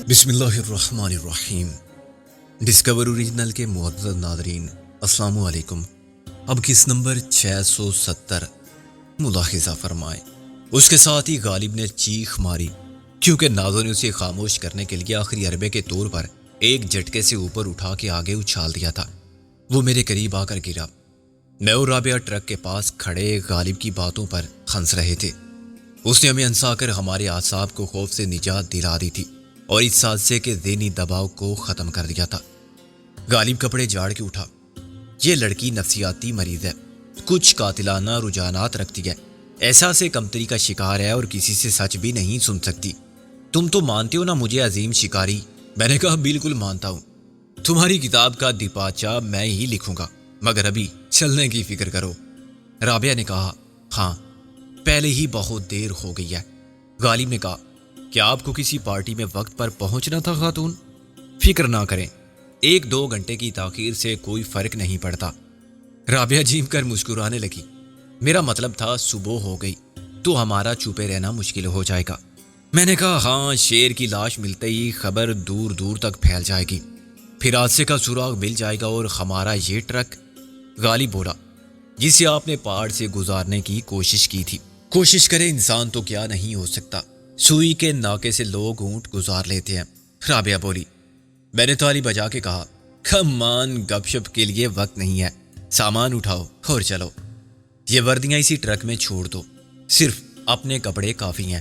بسم اللہ الرحمن الرحیم۔ ڈسکور اوریجنل کے معزز ناظرین، السلام علیکم۔ اب کس نمبر 670 ملاحظہ فرمائیں۔ اس کے ساتھ ہی غالب نے چیخ ماری کیونکہ نازو نے اسے خاموش کرنے کے لیے آخری حربے کے طور پر ایک جھٹکے سے اوپر اٹھا کے آگے اچھال دیا تھا۔ وہ میرے قریب آ کر گرا۔ میں اور رابعہ ٹرک کے پاس کھڑے غالب کی باتوں پر ہنس رہے تھے۔ اس نے ہمیں ہنسا کر ہمارے اعصاب کو خوف سے نجات دلا دی تھی اور اس حادثے کے ذہنی دباؤ کو ختم کر دیا تھا۔ غالب کپڑے جھاڑ کے اٹھا۔ یہ لڑکی نفسیاتی مریض ہے، کچھ قاتلانہ رجحانات رکھتی ہے، احساس کمتری کا شکار ہے اور کسی سے سچ بھی نہیں سن سکتی۔ تم تو مانتے ہو نا مجھے عظیم شکاری؟ میں نے کہا بالکل مانتا ہوں، تمہاری کتاب کا دیپاچہ میں ہی لکھوں گا، مگر ابھی چلنے کی فکر کرو۔ رابعہ نے کہا ہاں، پہلے ہی بہت دیر ہو گئی ہے۔ غالب نے کہا کیا آپ کو کسی پارٹی میں وقت پر پہنچنا تھا خاتون؟ فکر نہ کریں، 1-2 گھنٹے کی تاخیر سے کوئی فرق نہیں پڑتا۔ رابعہ جھیم کر مسکرانے لگی۔ میرا مطلب تھا صبح ہو گئی تو ہمارا چھپے رہنا مشکل ہو جائے گا۔ میں نے کہا ہاں، شیر کی لاش ملتے ہی خبر دور دور تک پھیل جائے گی، پھر حادثے کا سراغ مل جائے گا اور ہمارا یہ ٹرک۔ غالب بولا جسے آپ نے پہاڑ سے گزارنے کی کوشش کی تھی۔ کوشش کرے انسان تو کیا نہیں ہو سکتا، سوئی کے ناکے سے لوگ اونٹ گزار لیتے ہیں۔ رابعہ بولی۔ میں نے تالی بجا کے کہا کمان، گپ شپ کے لیے وقت نہیں ہے، سامان اٹھاؤ اور چلو۔ یہ وردیاں اسی ٹرک میں چھوڑ دو، صرف اپنے کپڑے کافی ہیں۔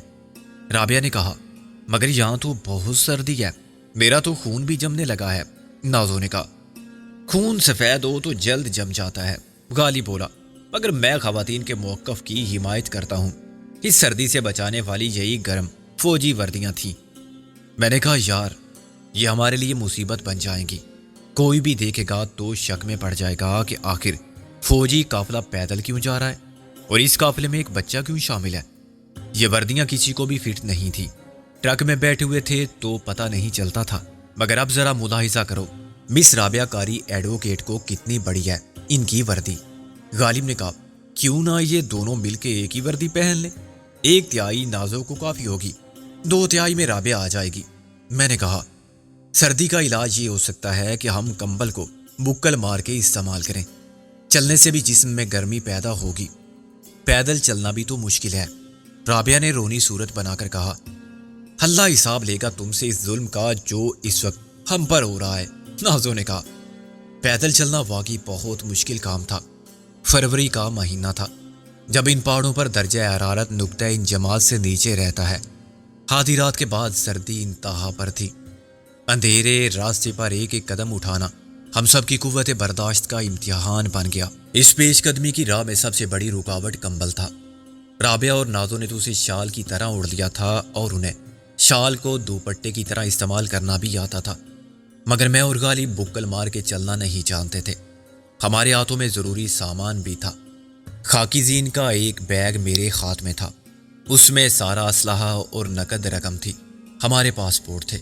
رابعہ نے کہا مگر یہاں تو بہت سردی ہے، میرا تو خون بھی جمنے لگا ہے۔ نازو نے کہا خون سفید ہو تو جلد جم جاتا ہے۔ غالب بولا مگر میں خواتین کے موقف کی حمایت کرتا ہوں، اس سردی سے بچانے والی یہی گرم فوجی وردیاں تھیں۔ میں نے کہا یار، یہ ہمارے لیے مصیبت بن جائیں گی، کوئی بھی دیکھے گا تو شک میں پڑ جائے گا کہ آخر فوجی قافلہ پیدل کیوں جا رہا ہے اور اس قافلے میں ایک بچہ کیوں شامل ہے۔ یہ وردیاں کسی کو بھی فٹ نہیں تھی، ٹرک میں بیٹھے ہوئے تھے تو پتہ نہیں چلتا تھا، مگر اب ذرا ملاحظہ کرو، مس رابعہ کاری ایڈوکیٹ کو کتنی بڑی ہے ان کی وردی۔ غالب نے کہا کیوں نہ یہ دونوں مل کے ایک ہی وردی پہن لیں، 1/3 نازو کو کافی ہوگی، 2/3 میں رابعہ آ جائے گی۔ میں نے کہا سردی کا علاج یہ ہو سکتا ہے کہ ہم کمبل کو بکل مار کے استعمال کریں، چلنے سے بھی جسم میں گرمی پیدا ہوگی، پیدل چلنا بھی تو مشکل ہے۔ رابعہ نے رونی صورت بنا کر کہا اللہ حساب لے گا تم سے اس ظلم کا جو اس وقت ہم پر ہو رہا ہے۔ نازو نے کہا پیدل چلنا واقعی بہت مشکل کام تھا۔ فروری کا مہینہ تھا جب ان پہاڑوں پر درجہ حرارت نقطہ انجماد سے نیچے رہتا ہے۔ آدھی رات کے بعد سردی انتہا پر تھی، اندھیرے راستے پر ایک ایک قدم اٹھانا ہم سب کی قوت برداشت کا امتحان بن گیا۔ اس پیش قدمی کی راہ میں سب سے بڑی رکاوٹ کمبل تھا۔ رابعہ اور نازو نے تو اسے شال کی طرح اوڑھ لیا تھا اور انہیں شال کو دوپٹے کی طرح استعمال کرنا بھی آتا تھا، مگر میں اور غالب بکل مار کے چلنا نہیں جانتے تھے۔ ہمارے ہاتھوں میں ضروری سامان بھی تھا۔ خاکی زین کا ایک بیگ میرے ہاتھ میں تھا، اس میں سارا اسلحہ اور نقد رقم تھی، ہمارے پاسپورٹ تھے۔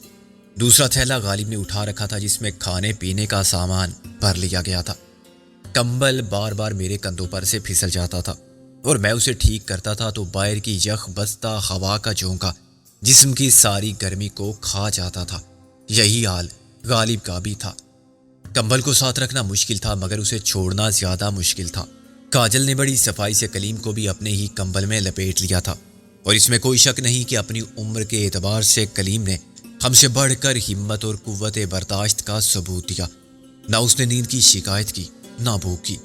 دوسرا تھیلا غالب نے اٹھا رکھا تھا جس میں کھانے پینے کا سامان بھر لیا گیا تھا۔ کمبل بار بار میرے کندھوں پر سے پھسل جاتا تھا اور میں اسے ٹھیک کرتا تھا تو باہر کی یخ بستہ ہوا کا جھونکا جسم کی ساری گرمی کو کھا جاتا تھا۔ یہی حال غالب کا بھی تھا۔ کمبل کو ساتھ رکھنا مشکل تھا مگر اسے چھوڑنا زیادہ مشکل تھا۔ کاجل نے بڑی صفائی سے کلیم کو بھی اپنے ہی کمبل میں لپیٹ لیا تھا اور اس میں کوئی شک نہیں کہ اپنی عمر کے اعتبار سے کلیم نے ہم سے بڑھ کر ہمت اور قوت برداشت کا ثبوت دیا۔ نہ اس نے نیند کی شکایت کی، نہ بھوک کی،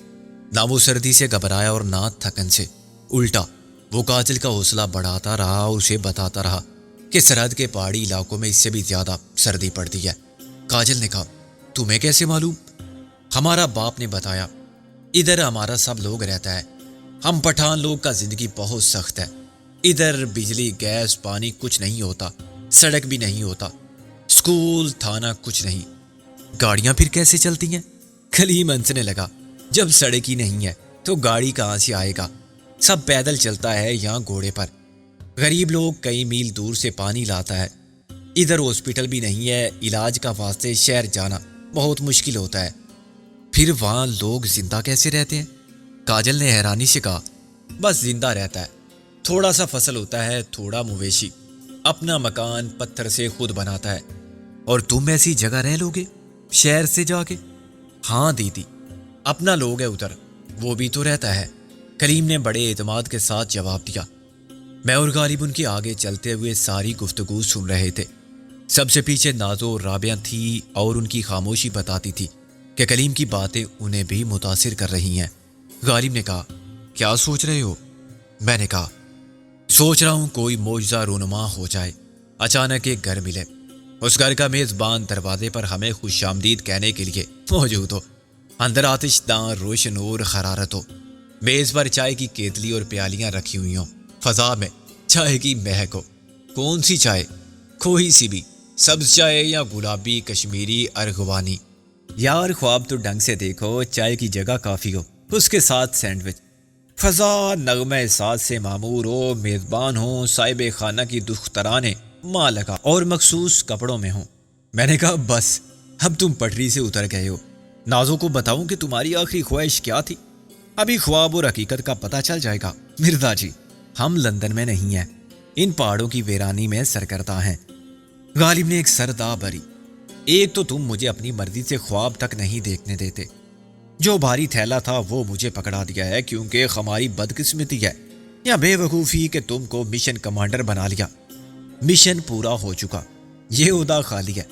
نہ وہ سردی سے گھبرایا اور نہ تھکن سے۔ الٹا وہ کاجل کا حوصلہ بڑھاتا رہا اور اسے بتاتا رہا کہ سرحد کے پہاڑی علاقوں میں اس سے بھی زیادہ سردی پڑتی ہے۔ کاجل نے کہا تمہیں کیسے معلوم؟ ہمارا باپ نے بتایا، ادھر ہمارا سب لوگ رہتا ہے، ہم پٹھان لوگ کا زندگی بہت سخت ہے، ادھر بجلی گیس پانی کچھ نہیں ہوتا، سڑک بھی نہیں ہوتا، اسکول تھانہ کچھ نہیں، گاڑیاں پھر کیسے چلتی ہیں؟ کلیم ہنسنے لگا، جب سڑک ہی نہیں ہے تو گاڑی کہاں سے آئے گا، سب پیدل چلتا ہے یا گھوڑے پر۔ غریب لوگ کئی میل دور سے پانی لاتا ہے، ادھر ہاسپٹل بھی نہیں ہے، علاج کا واسطے شہر جانا بہت مشکل ہوتا ہے، پھر وہاں لوگ زندہ کیسے رہتے ہیں؟ کاجل نے حیرانی سے کہا بس زندہ رہتا ہے، تھوڑا سا فصل ہوتا ہے، تھوڑا مویشی، اپنا مکان پتھر سے خود بناتا ہے، اور تم ایسی جگہ رہ لو گے شہر سے جا کے؟ ہاں دیدی، اپنا لوگ ہے ادھر، وہ بھی تو رہتا ہے، کلیم نے بڑے اعتماد کے ساتھ جواب دیا۔ میں اور غالب ان کے آگے چلتے ہوئے ساری گفتگو سن رہے تھے۔ سب سے پیچھے نازو اور رابعہ تھی اور ان کی خاموشی بتاتی تھی کہ کلیم کی باتیں انہیں بھی متاثر کر رہی ہیں۔ غالب نے کہا، کیا سوچ رہے ہو؟ میں نے کہا، سوچ رہا ہوں کوئی معجزہ رونما ہو جائے، اچانک ایک گھر ملے، اس گھر کا میزبان دروازے پر ہمیں خوش آمدید کہنے کے لیے موجود ہو، اندر آتش داں روشن اور حرارت ہو، میز پر چائے کی کیتلی اور پیالیاں رکھی ہوئی ہوں، فضا میں چائے کی مہک ہو۔ کون سی چائے؟ کوئی سی بھی، سبز چائے یا گلابی کشمیری ارغوانی؟ یار خواب تو ڈھنگ سے دیکھو، چائے کی جگہ کافی ہو، اس کے ساتھ سینڈوچ، فضا نغمہ ساز سے معمور ہو، میزبان ہو صاحب خانہ کی دخترانے ماں لگا اور مخصوص کپڑوں میں ہوں۔ میں نے کہا، بس اب تم پٹری سے اتر گئے ہو، نازو کو بتاؤں کہ تمہاری آخری خواہش کیا تھی؟ ابھی خواب اور حقیقت کا پتہ چل جائے گا۔ مرزا جی، ہم لندن میں نہیں ہیں، ان پہاڑوں کی ویرانی میں سرکردہ ہیں۔ غالب نے ایک سردا بھری، ایک تو تم مجھے اپنی مرضی سے خواب تک نہیں دیکھنے دیتے، جو بھاری تھیلا تھا وہ مجھے پکڑا دیا ہے کیونکہ ہماری بدقسمتی ہے یا بے وقوفی کہ تم کو مشن کمانڈر بنا لیا۔ مشن پورا ہو چکا، یہ عہدہ خالی ہے،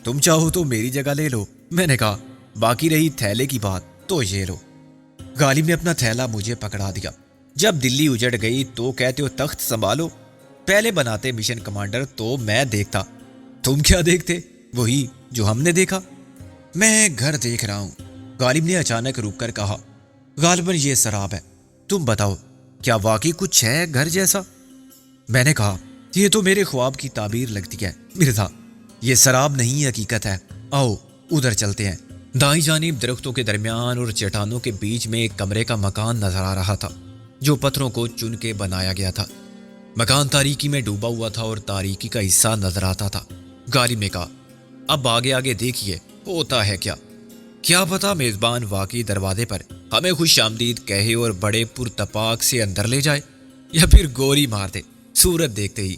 تم چاہو تو میری جگہ لے لو۔ میں نے کہا، باقی رہی تھیلے کی بات تو یہ لو۔ غالب نے اپنا تھیلا مجھے پکڑا دیا۔ جب دلی اجڑ گئی تو کہتے ہو تخت سنبھالو، پہلے بناتے مشن کمانڈر تو میں دیکھتا۔ تم کیا دیکھتے؟ وہی جو ہم نے دیکھا۔ میں گھر دیکھ رہا ہوں، غالب نے اچانک رک کر کہا۔ غالباً یہ سراب ہے، تم بتاؤ کیا واقعی کچھ ہے گھر جیسا؟ میں نے کہا، یہ تو میرے خواب کی تعبیر لگتی ہے مرزا، یہ سراب نہیں حقیقت ہے، آؤ ادھر چلتے ہیں۔ دائیں جانب درختوں کے درمیان اور چٹانوں کے بیچ میں ایک کمرے کا مکان نظر آ رہا تھا جو پتھروں کو چن کے بنایا گیا تھا۔ مکان تاریکی میں ڈوبا ہوا تھا اور تاریکی کا حصہ نظر آتا تھا۔ غالب نے کہا، اب آگے آگے دیکھیے ہوتا ہے کیا؟ کیا پتا میزبان واقعی دروازے پر ہمیں خوش آمدید کہے اور بڑے پرتپاک سے اندر لے جائے یا پھر گولی مار دے صورت دیکھتے ہی۔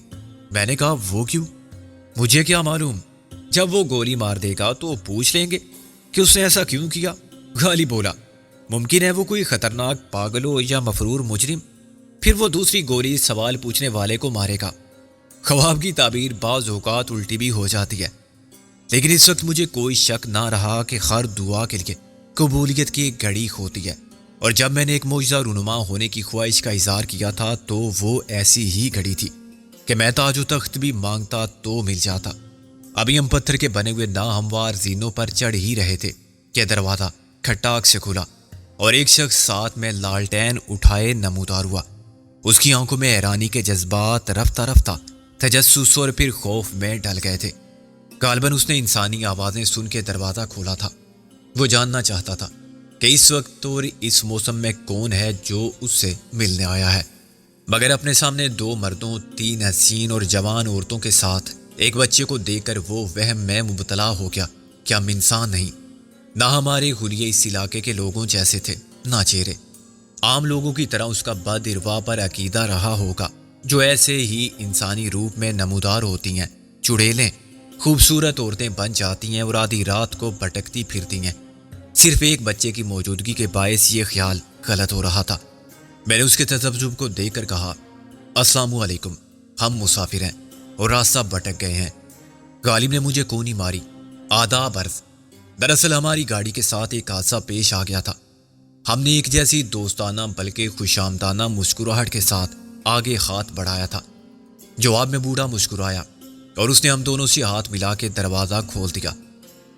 میں نے کہا، وہ کیوں؟ مجھے کیا معلوم، جب وہ گولی مار دے گا تو پوچھ لیں گے کہ اس نے ایسا کیوں کیا۔ غالب بولا، ممکن ہے وہ کوئی خطرناک پاگل ہو یا مفرور مجرم، پھر وہ دوسری گولی سوال پوچھنے والے کو مارے گا۔ خواب کی تعبیر بعض اوقات الٹی بھی ہو جاتی ہے، لیکن اس وقت مجھے کوئی شک نہ رہا کہ ہر دعا کے لیے قبولیت کی ایک گھڑی ہوتی ہے، اور جب میں نے ایک معجزہ رونما ہونے کی خواہش کا اظہار کیا تھا تو وہ ایسی ہی گھڑی تھی کہ میں تاج و تخت بھی مانگتا تو مل جاتا۔ ابھی ہم پتھر کے بنے ہوئے ناہموار زینوں پر چڑھ ہی رہے تھے کہ دروازہ کھٹاک سے کھلا اور ایک شخص ساتھ میں لالٹین اٹھائے نمودار ہوا۔ اس کی آنکھوں میں حیرانی کے جذبات رفتہ رفتہ تجسس اور پھر خوف میں ڈل گئے تھے۔ غالباً اس نے انسانی آوازیں سن کے دروازہ کھولا تھا۔ وہ جاننا چاہتا تھا کہ اس وقت اور اس موسم میں کون ہے جو اس سے ملنے آیا ہے، مگر اپنے سامنے دو مردوں، تین حسین اور جوان عورتوں کے ساتھ ایک بچے کو دیکھ کر وہ وہم میں مبتلا ہو گیا کہ ہم انسان نہیں، نہ ہمارے حلیے اس علاقے کے لوگوں جیسے تھے، نہ چہرے عام لوگوں کی طرح اس کا بد اروا پر عقیدہ رہا ہوگا جو ایسے ہی انسانی روپ میں نمودار ہوتی ہیں، چڑیلیں خوبصورت عورتیں بن جاتی ہیں اور آدھی رات کو بھٹکتی پھرتی ہیں۔ صرف ایک بچے کی موجودگی کے باعث یہ خیال غلط ہو رہا تھا۔ میں نے اس کے تذبذب کو دیکھ کر کہا، السلام علیکم، ہم مسافر ہیں اور راستہ بھٹک گئے ہیں۔ غالب نے مجھے کونی ماری، آداب عرض۔ دراصل ہماری گاڑی کے ساتھ ایک حادثہ پیش آ گیا تھا۔ ہم نے ایک جیسی دوستانہ بلکہ خوش آمدانہ مسکراہٹ کے ساتھ آگے ہاتھ بڑھایا تھا۔ جواب میں بوڑھا مسکرایا اور اس نے ہم دونوں سے ہاتھ ملا کے دروازہ کھول دیا۔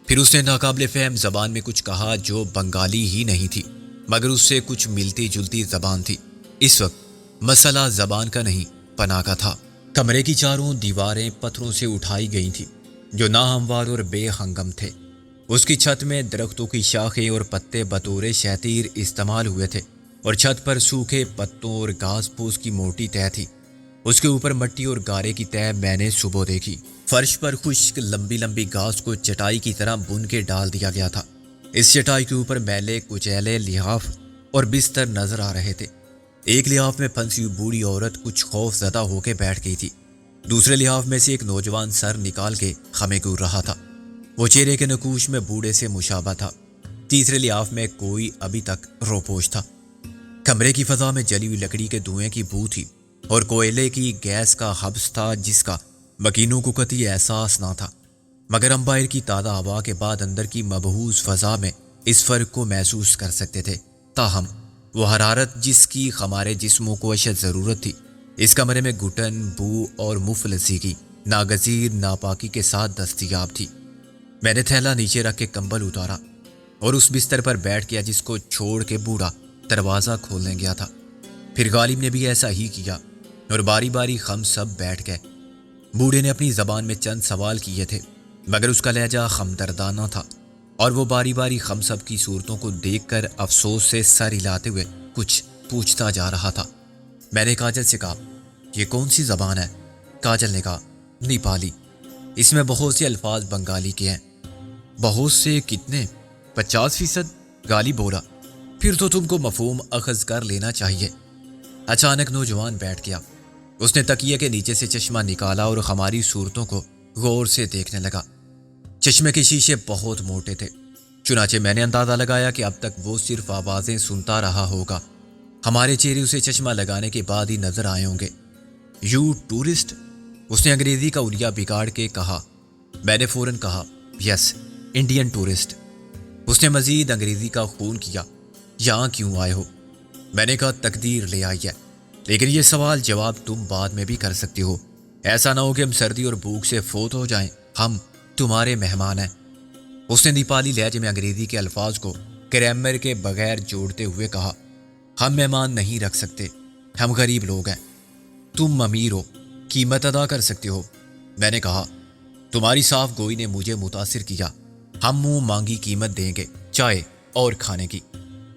پھر اس نے ناقابل فہم زبان میں کچھ کہا جو بنگالی ہی نہیں تھی، مگر اس سے کچھ ملتی جلتی زبان تھی۔ اس وقت مسئلہ زبان کا نہیں، پناہ کا تھا۔ کمرے کی چاروں دیواریں پتھروں سے اٹھائی گئی تھیں جو ناہموار اور بے ہنگم تھے۔ اس کی چھت میں درختوں کی شاخیں اور پتے بطور شیطیر استعمال ہوئے تھے اور چھت پر سوکھے پتوں اور گھاس پھوس کی موٹی تہ تھی۔ اس کے اوپر مٹی اور گارے کی تہ میں نے صبح دیکھی۔ فرش پر خشک لمبی لمبی گھاس کو چٹائی کی طرح بن کے ڈال دیا گیا تھا۔ اس چٹائی کے اوپر میلے کچیلے لحاف اور بستر نظر آ رہے تھے۔ ایک لحاف میں پھنسی ہوئی بوڑھی عورت کچھ خوف زدہ ہو کے بیٹھ گئی تھی، دوسرے لحاف میں سے ایک نوجوان سر نکال کے ہمیں گور رہا تھا۔ وہ چہرے کے نقوش میں بوڑھے سے مشابہ تھا۔ تیسرے لحاف میں کوئی ابھی تک روپوش تھا۔ کمرے کی فضا میں جلی ہوئی لکڑی کے دھوئیں کی بو تھی اور کوئلے کی گیس کا حبس تھا جس کا مکینوں کو قطعی احساس نہ تھا، مگر امبائر کی تازہ ہوا کے بعد اندر کی مبہوس فضا میں اس فرق کو محسوس کر سکتے تھے۔ تاہم وہ حرارت جس کی ہمارے جسموں کو اشد ضرورت تھی اس کمرے میں گھٹن، بو اور مفلسی کی ناگزیر ناپاکی کے ساتھ دستیاب تھی۔ میں نے تھیلا نیچے رکھ کے کمبل اتارا اور اس بستر پر بیٹھ گیا جس کو چھوڑ کے بوڑھا دروازہ کھولنے گیا تھا۔ پھر غالب نے بھی ایسا ہی کیا اور باری باری ہم سب بیٹھ گئے۔ بوڑھے نے اپنی زبان میں چند سوال کیے تھے مگر اس کا لہجہ ہمدردانہ تھا اور وہ باری باری ہم سب کی صورتوں کو دیکھ کر افسوس سے سر ہلاتے ہوئے کچھ پوچھتا جا رہا تھا۔ میں نے کاجل سے کہا، یہ کون سی زبان ہے؟ کاجل نے کہا، نیپالی۔ اس میں بہت سے الفاظ بنگالی کے ہیں۔ بہت سے کتنے؟ 50%؟ غالب بولا۔ پھر تو تم کو مفہوم اخذ کر لینا چاہیے۔ اچانک نوجوان بیٹھ گیا۔ اس نے تکیے کے نیچے سے چشمہ نکالا اور ہماری صورتوں کو غور سے دیکھنے لگا۔ چشمے کے شیشے بہت موٹے تھے، چنانچہ میں نے اندازہ لگایا کہ اب تک وہ صرف آوازیں سنتا رہا ہوگا۔ ہمارے چہرے اسے چشمہ لگانے کے بعد ہی نظر آئے ہوں گے۔ You tourist? اس نے انگریزی کا اولیا بگاڑ کے کہا۔ میں نے فوراً کہا، یس، انڈین ٹورسٹ۔ اس نے مزید انگریزی کا خون کیا۔ یہاں کیوں آئے ہو؟ میں نے کہا، تقدیر لے آئی ہے، لیکن یہ سوال جواب تم بعد میں بھی کر سکتی ہو۔ ایسا نہ ہو کہ ہم سردی اور بھوک سے فوت ہو جائیں۔ ہم تمہارے مہمان ہیں۔ اس نے نیپالی لہجے میں انگریزی کے الفاظ کو گرامر کے بغیر جوڑتے ہوئے کہا، ہم مہمان نہیں رکھ سکتے، ہم غریب لوگ ہیں۔ تم امیر ہو، قیمت ادا کر سکتے ہو۔ میں نے کہا، تمہاری صاف گوئی نے مجھے متاثر کیا۔ ہم منہ مانگی قیمت دیں گے، چائے اور کھانے کی۔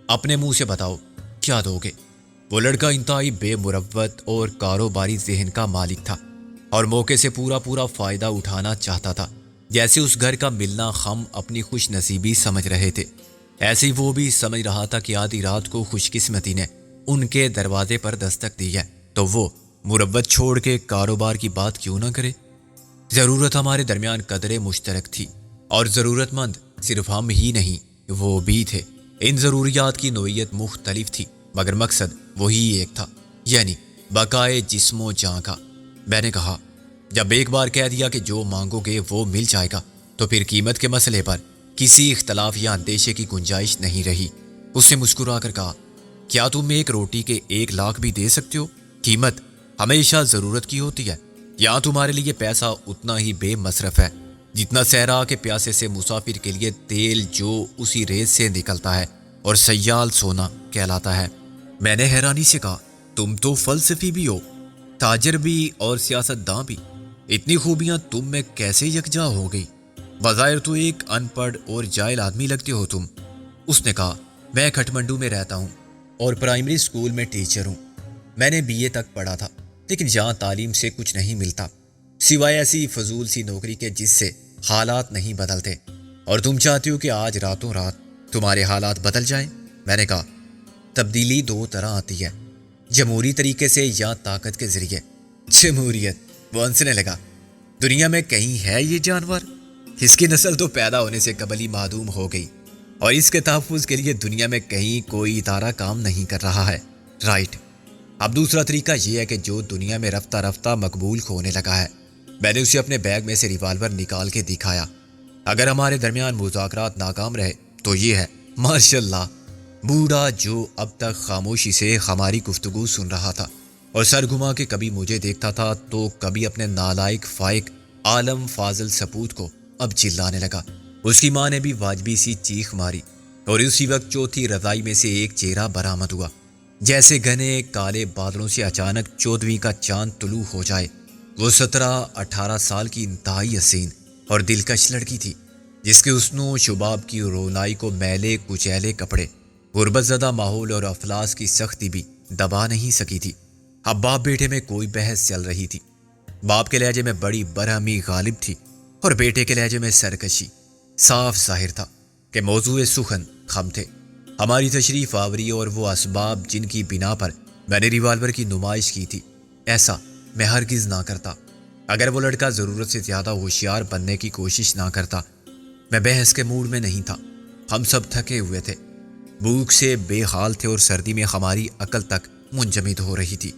اپنے منہ سے بتاؤ کیا دو گے؟ وہ لڑکا انتہائی بے مروت اور کاروباری ذہن کا مالک تھا اور موقع سے پورا فائدہ اٹھانا چاہتا تھا۔ جیسے اس گھر کا ملنا ہم اپنی خوش نصیبی سمجھ رہے تھے، ایسے ہی وہ بھی سمجھ رہا تھا کہ آدھی رات کو خوش قسمتی نے ان کے دروازے پر دستک دی ہے تو وہ مروت چھوڑ کے کاروبار کی بات کیوں نہ کرے؟ ضرورت ہمارے درمیان قدرے مشترک تھی اور ضرورت مند صرف ہم ہی نہیں، وہ بھی تھے۔ ان ضروریات کی نوعیت مختلف تھی مگر مقصد وہی ایک تھا، یعنی بقائے جسم و جاں کا۔ میں نے کہا، جب ایک بار کہہ دیا کہ جو مانگو گے وہ مل جائے گا تو پھر قیمت کے مسئلے پر کسی اختلاف یا اندیشے کی گنجائش نہیں رہی۔ اس نے مسکرا کر کہا، کیا تم ایک روٹی کے 1 لاکھ بھی دے سکتے ہو؟ قیمت ہمیشہ ضرورت کی ہوتی ہے۔ یہاں تمہارے لیے پیسہ اتنا ہی بے مصرف ہے جتنا صحرا کے پیاسے سے مسافر کے لیے تیل جو اسی ریت سے نکلتا ہے اور سیال سونا کہلاتا ہے۔ میں نے حیرانی سے کہا، تم تو فلسفی بھی ہو، تاجر بھی اور سیاست داں بھی، اتنی خوبیاں تم میں کیسے یکجا ہو گئی؟ بظاہر تو ایک ان پڑھ اور جاہل آدمی لگتے ہو تم۔ اس نے کہا، میں کھٹمنڈو میں رہتا ہوں اور پرائمری اسکول میں ٹیچر ہوں۔ میں نے BA تک پڑھا تھا لیکن یہاں تعلیم سے کچھ نہیں ملتا سوائے ایسی فضول سی نوکری کے جس سے حالات نہیں بدلتے، اور تم چاہتی ہو کہ آج راتوں رات تمہارے حالات بدل جائیں۔ میں نے کہا، تبدیلی 2 طرح آتی ہے، جمہوری طریقے سے یا طاقت کے ذریعے۔ جمہوریت؟ وہ ہنسنے لگا، دنیا میں کہیں ہے یہ جانور؟ اس کی نسل تو پیدا ہونے سے قبل ہی معدوم ہو گئی اور اس کے تحفظ کے لیے دنیا میں کہیں کوئی ادارہ کام نہیں کر رہا ہے۔ رائٹ۔ اب دوسرا طریقہ یہ ہے کہ جو دنیا میں رفتہ رفتہ مقبول ہونے لگا ہے۔ میں نے اسے اپنے بیگ میں سے ریوالور نکال کے دکھایا۔ اگر ہمارے درمیان مذاکرات ناکام رہے تو یہ ہے، ماشاء اللہ۔ بوڑھا جو اب تک خاموشی سے ہماری گفتگو سن رہا تھا اور سر گھما کے کبھی مجھے دیکھتا تھا تو کبھی اپنے نالائق فائق عالم فاضل سپوت کو اب چلانے لگا۔ اس کی ماں نے بھی واجبی سی چیخ ماری اور اسی وقت چوتھی رضائی میں سے ایک چہرہ برآمد ہوا، جیسے گھنے کالے بادلوں سے اچانک 14ویں کا چاند طلوع ہو جائے۔ وہ 17-18 سال کی انتہائی حسین اور دلکش لڑکی تھی جس کے حسن و شباب کی رونائی کو میلے کچیلے کپڑے، غربت زدہ ماحول اور افلاس کی سختی بھی دبا نہیں سکی تھی۔ اب باپ بیٹے میں کوئی بحث چل رہی تھی۔ باپ کے لہجے میں بڑی برہمی غالب تھی اور بیٹے کے لہجے میں سرکشی۔ صاف ظاہر تھا کہ موضوع سخن ہم تھے، ہماری تشریف آوری اور وہ اسباب جن کی بنا پر میں نے ریوالور کی نمائش کی تھی۔ ایسا میں ہرگز نہ کرتا اگر وہ لڑکا ضرورت سے زیادہ ہوشیار بننے کی کوشش نہ کرتا۔ میں بحث کے موڈ میں نہیں تھا. ہم سب تھکے ہوئے تھے, بھوک سے بے حال تھے اور سردی میں ہماری عقل تک منجمد ہو رہی تھی.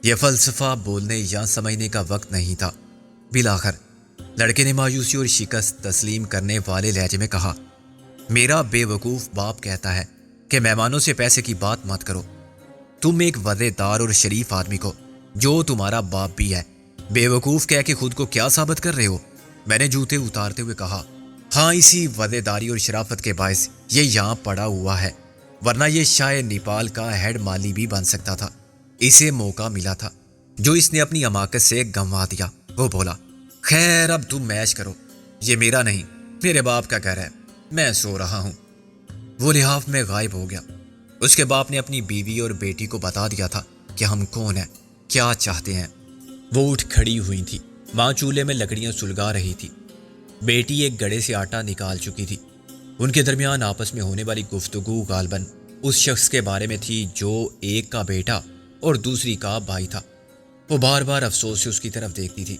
یہ فلسفہ بولنے یا سمجھنے کا وقت نہیں تھا. بالآخر لڑکے نے مایوسی اور شکست تسلیم کرنے والے لہجے میں کہا, میرا بے وقوف باپ کہتا ہے کہ مہمانوں سے پیسے کی بات مت کرو. تم ایک وعدےدار اور شریف آدمی کو, جو تمہارا باپ بھی ہے, بے وقوف کہہ کے خود کو کیا ثابت کر رہے ہو؟ میں نے جوتے اتارتے ہوئے کہا, ہاں اسی وعدےداری اور شرافت کے باعث یہ یہاں پڑا ہوا ہے, ورنہ یہ شاید نیپال کا ہیڈ مالی بھی بن سکتا تھا. اسے موقع ملا تھا جو اس نے اپنی حماقت سے گنوا دیا. وہ بولا, خیر اب تم میچ کرو, یہ میرا نہیں میرے باپ کا گھر ہے, میں سو رہا ہوں. وہ لحاف میں غائب ہو گیا. اس کے باپ نے اپنی بیوی اور بیٹی کو بتا دیا تھا کہ ہم کون ہیں, کیا چاہتے ہیں. وہ اٹھ کھڑی ہوئی تھی. ماں چولہے میں لکڑیاں سلگا رہی تھی. بیٹی ایک گڑے سے آٹا نکال چکی تھی. ان کے درمیان آپس میں ہونے والی گفتگو غالباً اس شخص کے بارے میں تھی جو ایک کا بیٹا اور دوسری کا بھائی تھا. وہ بار بار افسوس سے اس کی طرف دیکھتی تھی.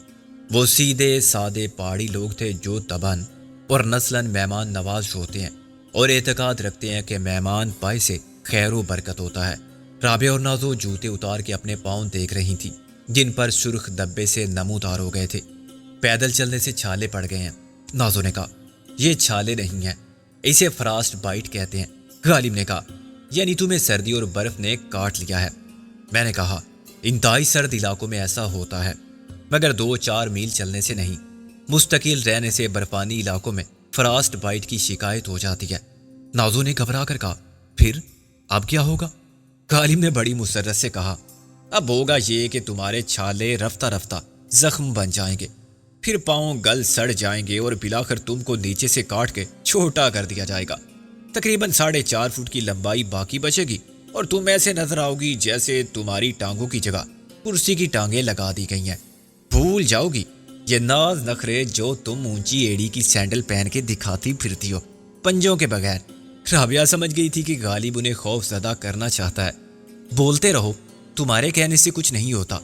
وہ سیدھے سادے پہاڑی لوگ تھے جو طبعاً اور نسلاً مہمان نواز ہوتے ہیں اور اعتقاد رکھتے ہیں کہ مہمان پائے سے خیر و برکت ہوتا ہے. رابعہ اور نازو جوتے اتار کے اپنے پاؤں دیکھ رہی تھیں جن پر سرخ دبے سے نمودار ہو گئے تھے. پیدل چلنے سے چھالے پڑ گئے ہیں. نازو نے کہا, یہ چھالے نہیں ہیں, اسے فراسٹ بائٹ کہتے ہیں. غالب نے کہا, یعنی تمہیں سردی اور برف نے کاٹ لیا ہے. میں نے کہا, انتہائی سرد علاقوں میں ایسا ہوتا ہے, مگر 2-4 میل چلنے سے نہیں. مستقل رہنے سے برفانی علاقوں میں فراسٹ بائٹ کی شکایت ہو جاتی ہے. نازو نے گھبرا کر کہا, پھر اب کیا ہوگا؟ غالب نے بڑی مسرت سے کہا, اب ہوگا یہ کہ تمہارے چھالے رفتہ رفتہ زخم بن جائیں گے, پھر پاؤں گل سڑ جائیں گے اور بلاخر تم کو نیچے سے کاٹ کے چھوٹا کر دیا جائے گا. تقریباً 4.5 فٹ کی لمبائی باقی بچے گی اور تم ایسے نظر آؤ گی جیسے تمہاری ٹانگوں کی جگہ کرسی کی ٹانگیں لگا دی گئی ہیں. بھول جاؤ گی یہ ناز نخرے جو تم اونچی ایڑی کی سینڈل پہن کے دکھاتی پھرتی ہو پنجوں کے بغیر. رابعہ سمجھ گئی تھی کہ غالب انہیں خوف زدہ کرنا چاہتا ہے. بولتے رہو, تمہارے کہنے سے کچھ نہیں ہوتا.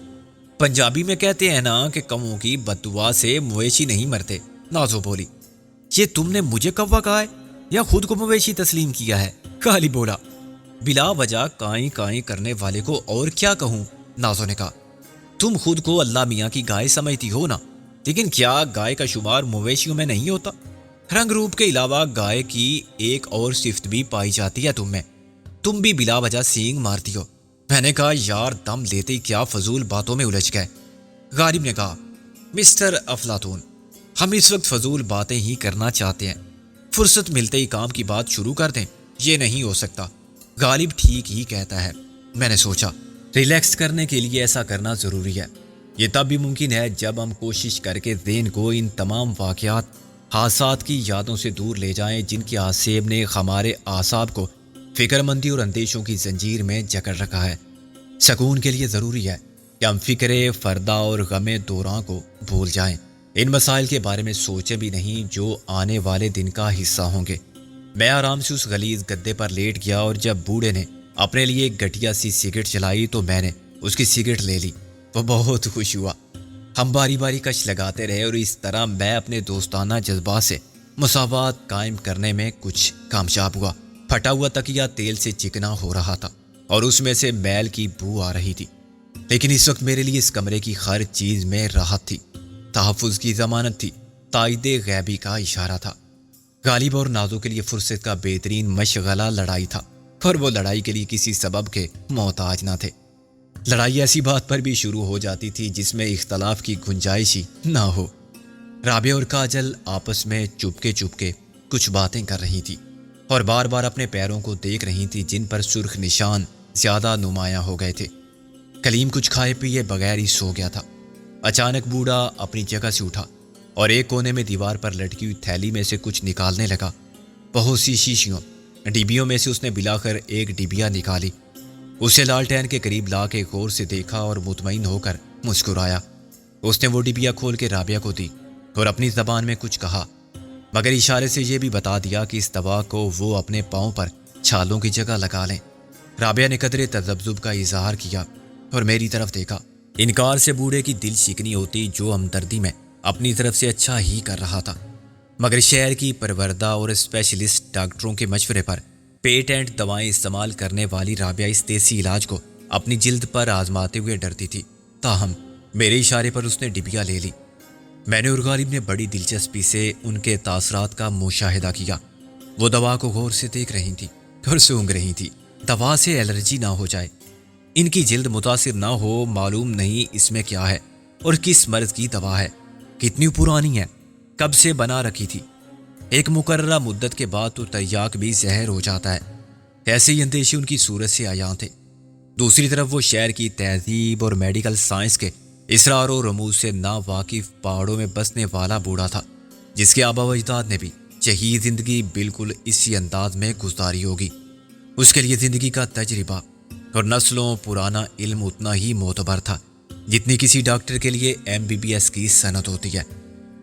پنجابی میں کہتے ہیں نا کہ کموں کی بد دعا سے مویشی نہیں مرتے. نازو بولی, یہ تم نے مجھے کوا کہا ہے یا خود کو مویشی تسلیم کیا ہے؟ غالب بولا, بلا وجہ کائیں کائیں کرنے والے کو اور کیا کہوں. نازو نے کہا, تم خود کو اللہ میاں کی گائے سمجھتی ہو نا, لیکن کیا گائے کا شمار مویشیوں میں نہیں ہوتا؟ رنگ روپ کے علاوہ گائے کی ایک اور صفت بھی پائی جاتی ہے تم میں, تم بھی بلا وجہ سینگ مارتی ہو. میں نے کہا, یار دم لیتے ہی کیا فضول باتوں میں الجھ گئے. غالب نے کہا, مسٹر افلاطون, ہم اس وقت فضول باتیں ہی کرنا چاہتے ہیں, فرصت ملتے ہی کام کی بات شروع کر دیں. یہ نہیں ہو سکتا. غالب ٹھیک ہی کہتا ہے. میں نے سوچا, ریلیکس کرنے کے لیے ایسا کرنا ضروری ہے. یہ تب بھی ممکن ہے جب ہم کوشش کر کے ذہن کو ان تمام واقعات حادثات کی یادوں سے دور لے جائیں جن کی آسیب نے ہمارے اعصاب کو فکر مندی اور اندیشوں کی زنجیر میں جکڑ رکھا ہے. سکون کے لیے ضروری ہے کہ ہم فکر فردا اور غم دوراں کو بھول جائیں. ان مسائل کے بارے میں سوچیں بھی نہیں جو آنے والے دن کا حصہ ہوں گے. میں آرام سے اس غلیظ گدے پر لیٹ گیا اور جب بوڑھے نے اپنے لیے ایک گٹیا سی سگریٹ چلائی تو میں نے اس کی سگریٹ لے لی. وہ بہت خوش ہوا. ہم باری باری کش لگاتے رہے اور اس طرح میں اپنے دوستانہ جذبات سے مساوات قائم کرنے میں کچھ کامیاب ہوا. پھٹا ہوا تکیہ تیل سے چکنا ہو رہا تھا اور اس میں سے میل کی بو آ رہی تھی, لیکن اس وقت میرے لیے اس کمرے کی ہر چیز میں راحت تھی, تحفظ کی ضمانت تھی, تائید غیبی کا اشارہ تھا. غالب اور نازو کے لیے فرصت کا بہترین مشغلہ لڑائی تھا اور وہ لڑائی کے لیے کسی سبب کے محتاج نہ تھے. لڑائی ایسی بات پر بھی شروع ہو جاتی تھی جس میں اختلاف کی گنجائش ہی نہ ہو. رابعہ اور کاجل آپس میں چپکے کچھ باتیں کر رہی تھی اور بار بار اپنے پیروں کو دیکھ رہی تھی جن پر سرخ نشان زیادہ نمایاں ہو گئے تھے. کلیم کچھ کھائے پیے بغیر ہی سو گیا تھا. اچانک بوڑھا اپنی جگہ سے اٹھا اور ایک کونے میں دیوار پر لٹکی ہوئی تھیلی میں سے کچھ نکالنے لگا. بہت سی شیشیوں ڈبیوں میں سے اس نے بلاخر ایک ڈبیا نکالی. اسے لالٹین کے قریب لا کے غور سے دیکھا اور مطمئن ہو کر مسکرایا. اس نے وہ ڈبیا کھول کے رابعہ کو دی اور اپنی زبان میں کچھ کہا, مگر اشارے سے یہ بھی بتا دیا کہ اس دوا کو وہ اپنے پاؤں پر چھالوں کی جگہ لگا لیں. رابعہ نے قدرے تذبذب کا اظہار کیا اور میری طرف دیکھا. انکار سے بوڑھے کی دل شکنی ہوتی جو ہمدردی میں اپنی طرف سے اچھا ہی کر رہا تھا. مگر شہر کی پروردہ اور اسپیشلسٹ ڈاکٹروں کے مشورے پر پیٹنٹ دوائیں استعمال کرنے والی رابعہ اس دیسی علاج کو اپنی جلد پر آزماتے ہوئے ڈرتی تھی۔ تاہم میرے اشارے پر اس نے ڈبیا لے لی۔ میں نے اور غالب نے بڑی دلچسپی سے ان کے تاثرات کا مشاہدہ کیا۔ وہ دوا کو غور سے دیکھ رہی تھی اور سونگ رہی تھی، دوا سے الرجی نہ ہو جائے، ان کی جلد متاثر نہ ہو، معلوم نہیں اس میں کیا ہے اور کس مرض کی دوا ہے، کتنی پرانی ہے، کب سے بنا رکھی تھی۔ ایک مقررہ مدت کے بعد تو تریاک بھی زہر ہو جاتا ہے۔ ایسے ہی اندیشے ان کی صورت سے عیاں تھے۔ دوسری طرف وہ شہر کی تہذیب اور میڈیکل سائنس کے اسرار و رموز سے نا واقف پہاڑوں میں بسنے والا بوڑھا تھا، جس کے آبا و اجداد نے بھی یہی زندگی بالکل اسی انداز میں گزاری ہوگی۔ اس کے لیے زندگی کا تجربہ اور نسلوں پرانا علم اتنا ہی معتبر تھا جتنی کسی ڈاکٹر کے لیے MBBS کی سند ہوتی ہے۔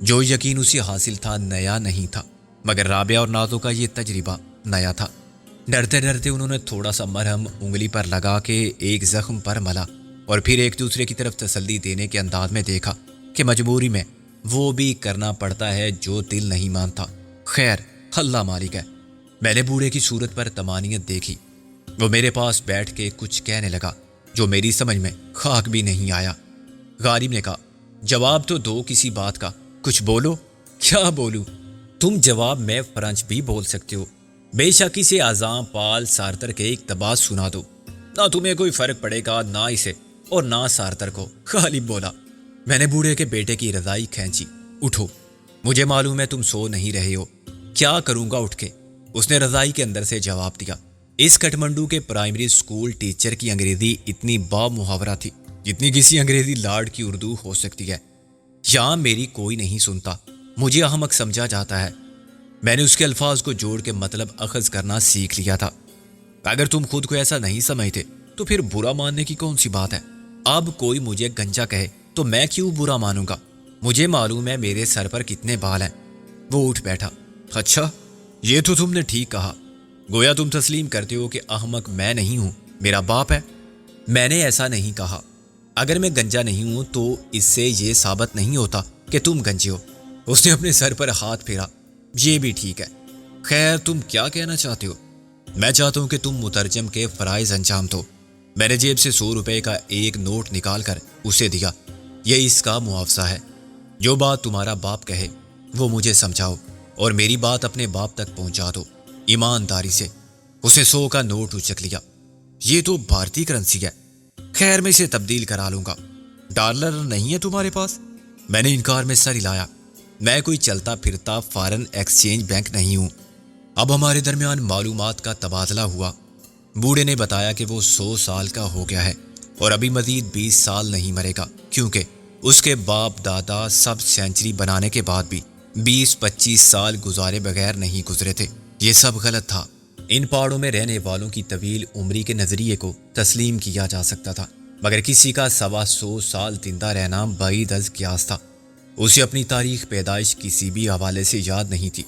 جو یقین اسے حاصل تھا نیا نہیں تھا، مگر رابعہ اور نازو کا یہ تجربہ نیا تھا۔ ڈرتے ڈرتے انہوں نے تھوڑا سا مرہم انگلی پر لگا کے ایک زخم پر ملا اور پھر ایک دوسرے کی طرف تسلی دینے کے انداز میں دیکھا کہ مجبوری میں وہ بھی کرنا پڑتا ہے جو دل نہیں مانتا۔ خیر، اللہ مالک ہے۔ میں نے بوڑھے کی صورت پر طمانینت دیکھی۔ وہ میرے پاس بیٹھ کے کچھ کہنے لگا جو میری سمجھ میں خاک بھی نہیں آیا۔ غالب نے کہا، جواب تو دو کسی بات کا، کچھ بولو۔ کیا بولوں؟ تم جواب میں فرانچ بھی بول سکتے ہو، بے شک اسے اعظام پال سارتر کے اقتباس سنا دو، نہ تمہیں کوئی فرق پڑے گا، نہ اسے اور نہ سارتر کو۔ غالب بولا۔ میں نے بوڑھے کے بیٹے کی رضائی کھینچی۔ اٹھو، مجھے معلوم ہے تم سو نہیں رہے ہو۔ کیا کروں گا اٹھ کے؟ اس نے رضائی کے اندر سے جواب دیا۔ اس کٹمنڈو کے پرائمری سکول ٹیچر کی انگریزی اتنی با محاورہ تھی جتنی کسی انگریزی لارڈ کی اردو ہو سکتی ہے۔ یہاں میری کوئی نہیں سنتا، مجھے احمق سمجھا جاتا ہے۔ میں نے اس کے الفاظ کو جوڑ کے مطلب اخذ کرنا سیکھ لیا تھا۔ اگر تم خود کو ایسا نہیں سمجھتے تو پھر برا ماننے کی کون سی بات ہے؟ اب کوئی مجھے گنجا کہے تو میں کیوں برا مانوں گا؟ مجھے معلوم ہے میرے سر پر کتنے بال ہیں۔ وہ اٹھ بیٹھا۔ اچھا، یہ تو تم نے ٹھیک کہا، گویا تم تسلیم کرتے ہو کہ احمق میں نہیں ہوں، میرا باپ ہے۔ میں نے ایسا نہیں کہا۔ اگر میں گنجا نہیں ہوں تو اس سے یہ ثابت نہیں ہوتا کہ تم گنجے ہو۔ اس نے اپنے سر پر ہاتھ پھیرا۔ یہ بھی ٹھیک ہے۔ خیر، تم کیا کہنا چاہتے ہو؟ میں چاہتا ہوں کہ تم مترجم کے فرائض انجام دو۔ میں نے جیب سے 100 روپے کا ایک نوٹ نکال کر اسے دیا۔ یہ اس کا معاوضہ ہے۔ جو بات تمہارا باپ کہے وہ مجھے سمجھاؤ اور میری بات اپنے باپ تک پہنچا دو ایمانداری سے۔ اسے 100 کا نوٹ اچک لیا۔ یہ تو بھارتی کرنسی ہے۔ خیر، میں اسے تبدیل کرا لوں گا۔ ڈالر نہیں ہے تمہارے پاس؟ میں نے انکار میں سر ہلایا۔ میں کوئی چلتا پھرتا فارن ایکسچینج بینک نہیں ہوں۔ اب ہمارے درمیان معلومات کا تبادلہ ہوا۔ بوڑھے نے بتایا کہ وہ 100 سال کا ہو گیا ہے اور ابھی مزید 20 سال نہیں مرے گا، کیونکہ اس کے باپ دادا سب سینچری بنانے کے بعد بھی 20-25 سال گزارے بغیر نہیں گزرے تھے۔ یہ سب غلط تھا۔ ان پہاڑوں میں رہنے والوں کی طویل عمری کے نظریے کو تسلیم کیا جا سکتا تھا، مگر کسی کا 125 سال زندہ رہنا بعید از قیاس تھا۔ اسے اپنی تاریخ پیدائش کسی بھی حوالے سے یاد نہیں تھی۔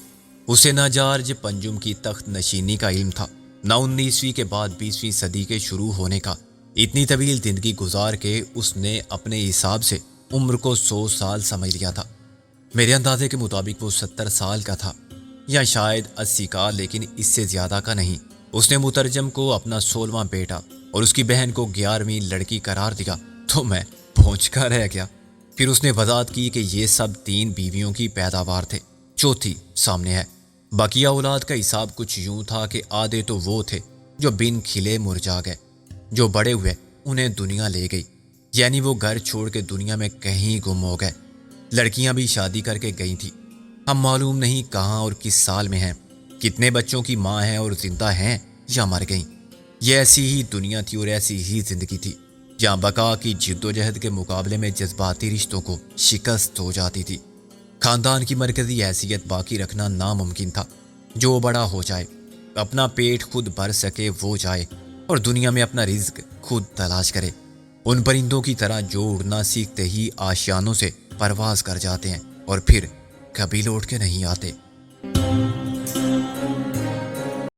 اسے نہ جارج پنجم کی تخت نشینی کا علم تھا، نہ 19ویں کے بعد 20ویں صدی کے شروع ہونے کا۔ اتنی طویل زندگی گزار کے اس نے اپنے حساب سے عمر کو 100 سال سمجھ لیا تھا۔ میرے اندازے کے مطابق وہ 70 سال کا تھا، یا شاید 80 کا، لیکن اس سے زیادہ کا نہیں۔ اس نے مترجم کو اپنا 16واں بیٹا اور اس کی بہن کو 11ویں لڑکی قرار دیا تو میں پہنچ کر رہ گیا۔ پھر اس نے وضاحت کی کہ یہ سب 3 بیویوں کی پیداوار تھے، چوتھی سامنے ہے۔ بقیہ اولاد کا حساب کچھ یوں تھا کہ آدھے تو وہ تھے جو بن کھلے مرجا گئے، جو بڑے ہوئے انہیں دنیا لے گئی، یعنی وہ گھر چھوڑ کے دنیا میں کہیں گم ہو گئے۔ لڑکیاں بھی شادی کر کے گئی تھیں، ہم معلوم نہیں کہاں اور کس سال میں ہیں، کتنے بچوں کی ماں ہیں اور زندہ ہیں یا مر گئیں۔ یہ ایسی ہی دنیا تھی اور ایسی ہی زندگی تھی جہاں بقا کی جد و جہد کے مقابلے میں جذباتی رشتوں کو شکست ہو جاتی تھی۔ خاندان کی مرکزی حیثیت باقی رکھنا ناممکن تھا۔ جو بڑا ہو جائے، اپنا پیٹ خود بھر سکے وہ جائے اور دنیا میں اپنا رزق خود تلاش کرے۔ ان پرندوں کی طرح جو اڑنا سیکھتے ہی آشیانوں سے پرواز کر جاتے ہیں اور پھر کبھی لوٹ کے نہیں آتے۔